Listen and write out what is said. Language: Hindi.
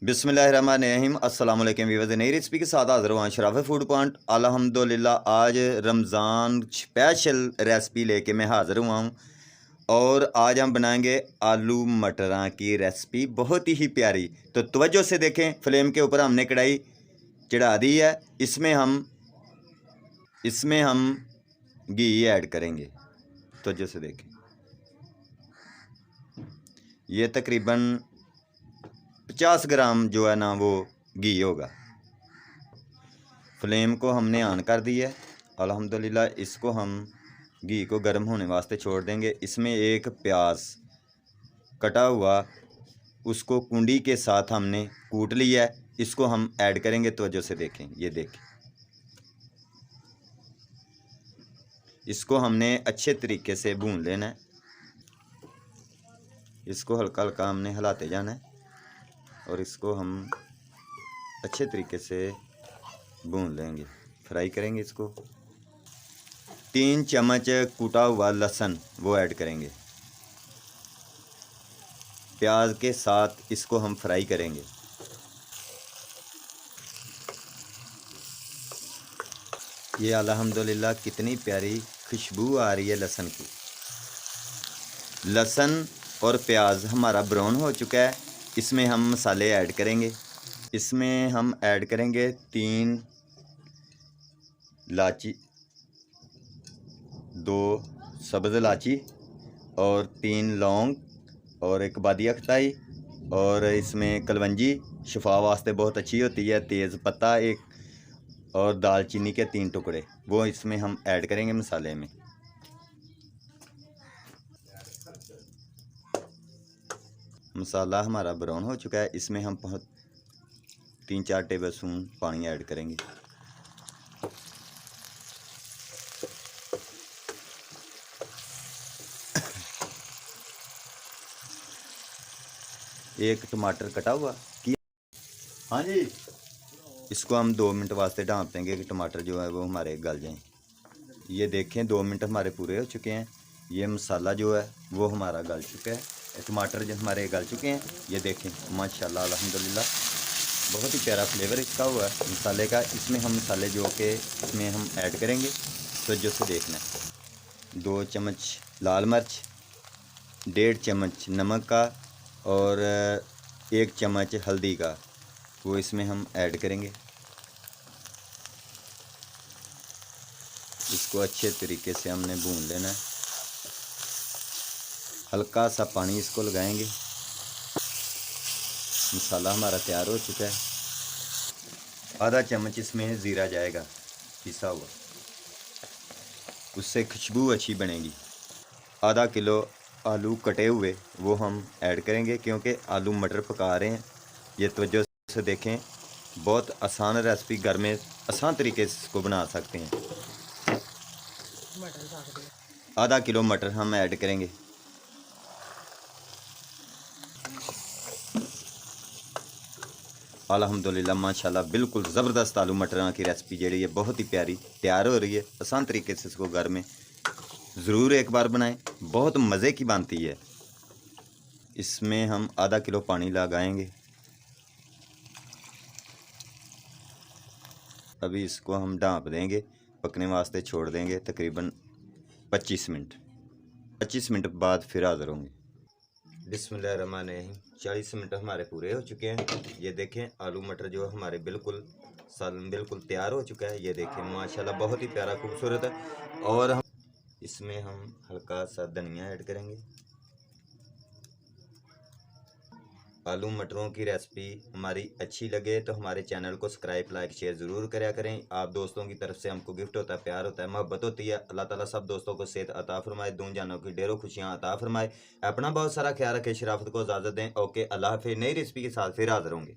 बिस्मिल्लाहिर्रहमानिर्रहीम अस्सलाम वालेकुम व्यूअर्स। नई रेसिपी के साथ हाज़िर हुआ शराफ़ फूड पॉइंट। अल्हम्दुलिल्लाह आज रमज़ान स्पेशल रेसिपी लेके मैं हाज़िर हुआ हूँ और आज हम बनाएंगे आलू मटरा की रेसिपी, बहुत ही प्यारी। तो तवज्जो से देखें, फ्लेम के ऊपर हमने कढ़ाई चढ़ा दी है। इसमें हम घी ऐड करेंगे। तवज्जो से देखें, ये तकरीबन 50 ग्राम जो है ना वो घी होगा। फ्लेम को हमने ऑन कर दी है। अल्हम्दुलिल्लाह इसको हम घी को गर्म होने वास्ते छोड़ देंगे। इसमें एक प्याज कटा हुआ, उसको कुंडी के साथ हमने कूट लिया है, इसको हम ऐड करेंगे। तवज्जो से देखें, ये देखें, इसको हमने अच्छे तरीके से भून लेना है। इसको हल्का हल्का हमने हिलाते जाना है और इसको हम अच्छे तरीके से भून लेंगे, फ्राई करेंगे। इसको 3 चम्मच कूटा हुआ लहसुन वो ऐड करेंगे। प्याज के साथ इसको हम फ्राई करेंगे। ये अल्हम्दुलिल्लाह कितनी प्यारी खुशबू आ रही है लहसुन की। लहसुन और प्याज हमारा ब्राउन हो चुका है। इसमें हम मसाले ऐड करेंगे। इसमें हम ऐड करेंगे 3 इलायची, 2 सब्ज़ इलायची और 3 लौंग और एक बादिया खताई, और इसमें कलवंजी शफा वास्ते बहुत अच्छी होती है, तेज़ पत्ता एक, और दालचीनी के 3 टुकड़े वो इसमें हम ऐड करेंगे मसाले में। मसाला हमारा ब्राउन हो चुका है। इसमें हम 3-4 टेबल स्पून पानी ऐड करेंगे। एक टमाटर कटा हुआ किया, हाँ जी, इसको हम 2 मिनट वास्ते ढाँप देंगे कि टमाटर जो है वो हमारे गल जाएं। ये देखें 2 मिनट हमारे पूरे हो चुके हैं। ये मसाला जो है वो हमारा गल चुका है, टमाटर जो हमारे गल चुके हैं। ये देखें माशाल्लाह अल्हम्दुलिल्लाह बहुत ही प्यारा फ्लेवर इसका हुआ है मसाले का। इसमें हम मसाले जो के इसमें हम ऐड करेंगे। तो जो से देखना है, 2 चम्मच लाल मिर्च, 1.5 चम्मच नमक का और 1 चम्मच हल्दी का वो इसमें हम ऐड करेंगे। इसको अच्छे तरीके से हमने भून लेना है। हल्का सा पानी इसको लगाएंगे। मसाला हमारा तैयार हो चुका है। आधा चम्मच इसमें ज़ीरा जाएगा पिसा हुआ, उससे खुशबू अच्छी बनेगी। आधा किलो आलू कटे हुए वो हम ऐड करेंगे, क्योंकि आलू मटर पका रहे हैं। ये तवज्जो से देखें, बहुत आसान रेसिपी, घर में आसान तरीके से इसको बना सकते हैं। आधा किलो मटर हम ऐड करेंगे। अल्हम्दुलिल्लाह माशाल्लाह बिल्कुल ज़बरदस्त आलू मटरा की रेसिपी जी है बहुत ही प्यारी तैयार हो रही है। आसान तरीके से इसको घर में ज़रूर एक बार बनाएं, बहुत मज़े की बनती है। इसमें हम आधा किलो पानी लगाएंगे। अभी इसको हम ढाँप देंगे, पकने वास्ते छोड़ देंगे तकरीबन 25 मिनट। 25 मिनट बाद फिर हाज़िर होंगे। बिस्मिल्लाहिर्रहमानिर्रहीम। 40 मिनट हमारे पूरे हो चुके हैं। ये देखें आलू मटर जो हमारे बिल्कुल तैयार हो चुका है। ये देखें माशाल्लाह बहुत ही प्यारा खूबसूरत है। और इसमें हम हल्का सा धनिया ऐड करेंगे। आलू मटरों की रेसिपी हमारी अच्छी लगे तो हमारे चैनल को सब्सक्राइब, लाइक, शेयर ज़रूर करा करें। आप दोस्तों की तरफ से हमको गिफ्ट होता है, प्यार होता है, मोहब्बत होती है। अल्लाह ताला सब दोस्तों को सेहत अता फरमाए, दून जानों की ढेरों खुशियाँ अता फरमाए। अपना बहुत सारा ख्याल रखें, शराफत को इजाज़त दें। ओके, अल्लाह हाफ़िज़। नई रेसिपी के साथ फिर हाज़िर होंगे।